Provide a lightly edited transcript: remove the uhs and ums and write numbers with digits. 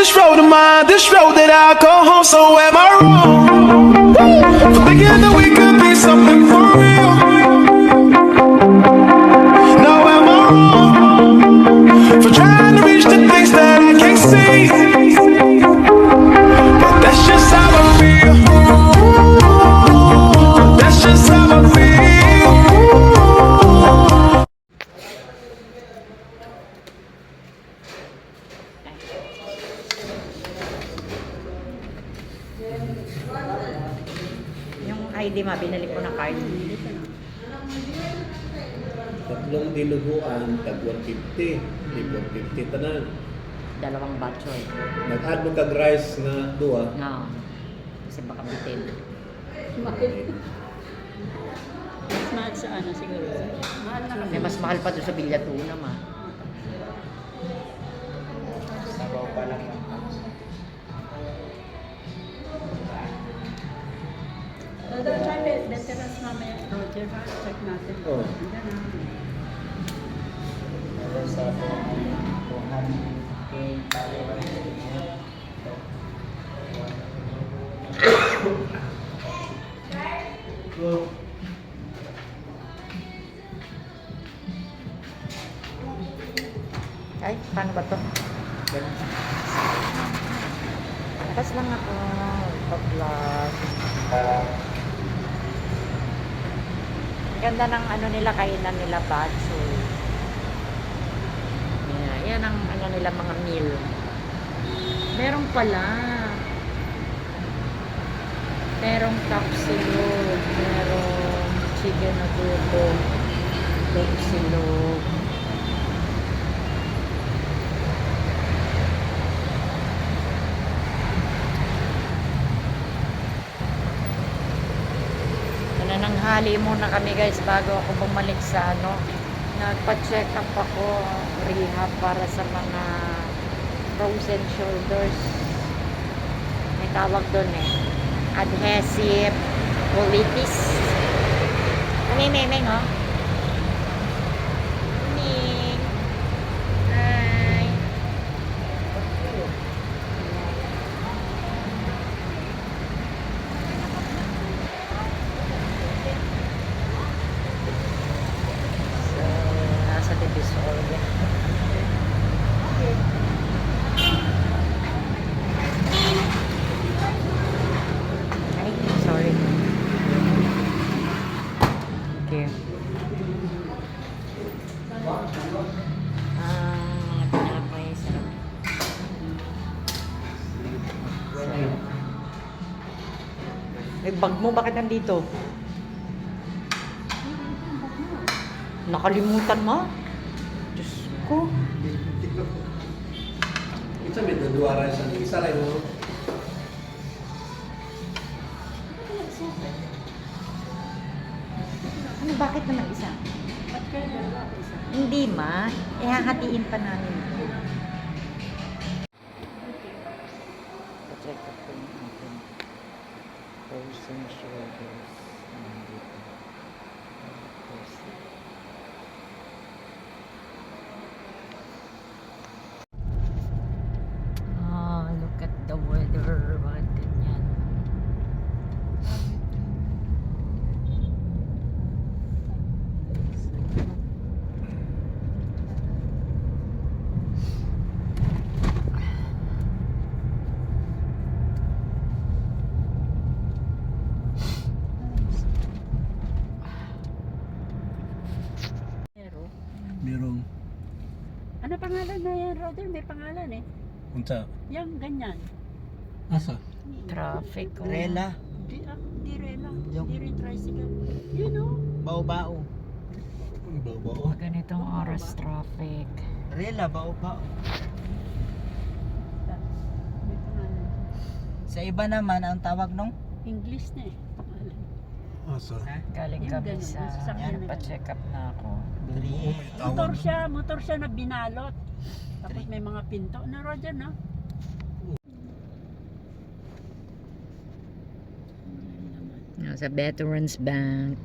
this road of mine, this road that I call home. So am I wrong for thinking that we could be something for real? No, am I wrong for trying to reach the things that I can't see? But that's just how I feel. That's just how I feel. Yung ID ma, binalik ko na card. Tatlong dinuguan, tag 150. Di 150 tanan. Dalawang batchoy. Nag-add mo kag rice na duwa. No. Kasi baka bitin. Mas mahal sa ano siguro. Mahal na kasi. May mas mahal pa doon sa Bilyatuna ma. Sabaw pa lang yan. Try veterans mamaya. Roger, check natin. Oh. Ayan na. Sa Ay, paano ba to? Ganun. Lakas lang ako. Pag-vlog. Ganda ng ano nila, kainan nila batchoy. Yan ang ano nila mga meal. Meron pala. Merong tapsilog. Merong chicken adobo. Tapsilog. Nananghali muna kami guys bago ako bumalik sa ano. Nagpa-check up ako, rehab para sa mga frozen shoulders. May tawag doon eh. Adhesive colitis. Miming oh. Miming. Hi. So, nasa Divisoria. Ay, sorry. Okay. Pinapay sarap. May bag mo, bakit nandito? Nakalimutan mo? Diyos ko. Isa may duwa rice ang isa rin mo. Ano, bakit naman isa? Ba't kayo dalawa isa? Hindi ma, ihahatiin pa namin. Check up ko yung ating frozen shoulders. Nandito. Look at the weather. Bakit ganyan? Pero, Merong ano pangalan na yan, Roger? May pangalan eh. unsa? Yung ganyan. Asa? Traffic. Oh. Rela, Di rela. Yung- Di rin tricycle. You know? bao-bao. Bawa. Ganitong oras traffic. Rela, bao-bao. May pangalan. Sa iba naman, ang tawag nung? English na eh. Pangalan. Asa? Galing Yung kami ganun, sa yung sasakyan na pa-check up na ako. Motor siya na binalot. Tapos may mga pinto na Roger, no? Sa Veterans Bank.